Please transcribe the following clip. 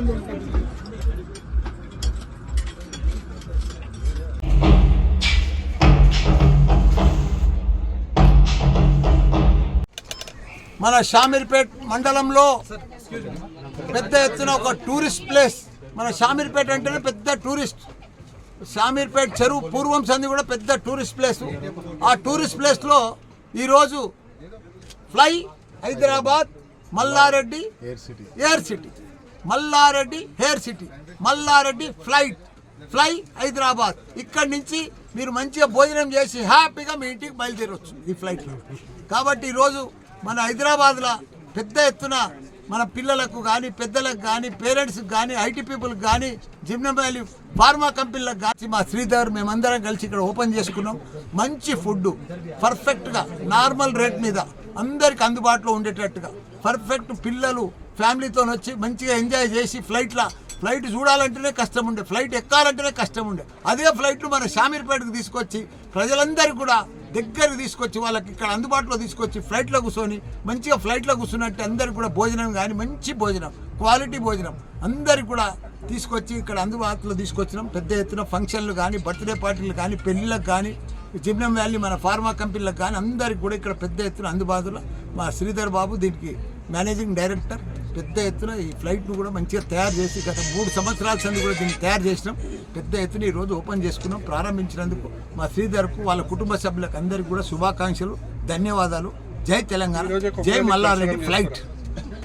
మన షామీర్పేట్ మండలంలో పెద్ద ఎత్తున ఒక టూరిస్ట్ ప్లేస్. మన షామీర్పేట అంటేనే పెద్ద టూరిస్ట్. షామీర్పేట చెరువు పూర్వం సంది కూడా పెద్ద టూరిస్ట్ ప్లేస్. ఆ టూరిస్ట్ ప్లేస్లో ఈరోజు fly Hyderabad Mallareddy air city, Mallareddy air city, Mallareddy fly Hyderabad. ఇక్కడి నుంచి మీరు మంచిగా భోజనం చేసి హ్యాపీగా మీ ఇంటికి బయలుదేరవచ్చు ఈ ఫ్లైట్లో. కాబట్టి ఈరోజు మన హైదరాబాద్లో పెద్ద ఎత్తున మన పిల్లలకు కానీ పెద్దలకు కానీ పేరెంట్స్కి కానీ ఐటీ పీపుల్కి కానీ జిమ్నమ్ వ్యాలీ ఫార్మా కంపెనీలకు కానీ మా శ్రీధర్ మేమందరం కలిసి ఇక్కడ ఓపెన్ చేసుకున్నాం. మంచి ఫుడ్ పర్ఫెక్ట్గా నార్మల్ రేట్ మీద అందరికి అందుబాటులో ఉండేటట్టుగా పర్ఫెక్ట్ పిల్లలు ఫ్యామిలీతో వచ్చి మంచిగా ఎంజాయ్ చేసి ఫ్లైట్ చూడాలంటేనే కష్టం ఉండే, ఫ్లైట్ ఎక్కాలంటేనే కష్టం ఉండే. అదే ఫ్లైట్లు మన షామీర్పేటకు తీసుకొచ్చి ప్రజలందరికీ కూడా దగ్గరికి తీసుకొచ్చి వాళ్ళకి ఇక్కడ అందుబాటులో తీసుకొచ్చి ఫ్లైట్లో కూర్చొని మంచిగా ఫ్లైట్లో కూర్చున్నట్టు అందరికి కూడా భోజనం కానీ మంచి భోజనం క్వాలిటీ భోజనం అందరికి కూడా తీసుకొచ్చి ఇక్కడ అందుబాటులో తీసుకొచ్చినాం. పెద్ద ఎత్తున ఫంక్షన్లు కానీ బర్త్డే పార్టీలు కానీ పెళ్ళిళ్ళకు కానీ జిమ్నమ్ వ్యాలీ మన ఫార్మా కంపెనీలకు కానీ అందరికి కూడా ఇక్కడ పెద్ద ఎత్తున అందుబాటులో మా శ్రీధర్ బాబు దీనికి మేనేజింగ్ డైరెక్టర్. పెద్ద ఎత్తున ఈ ఫ్లైట్ను కూడా మంచిగా తయారు చేసి గత 3 సంవత్సరాల సంది కూడా దీన్ని తయారు చేసినాం. పెద్ద ఎత్తున ఈరోజు ఓపెన్ చేసుకున్నాం. ప్రారంభించినందుకు మా శ్రీధర్కు వాళ్ళ కుటుంబ సభ్యులకు అందరికీ కూడా శుభాకాంక్షలు, ధన్యవాదాలు. జై తెలంగాణ, జై మల్లారెడ్డి ఫ్లైట్.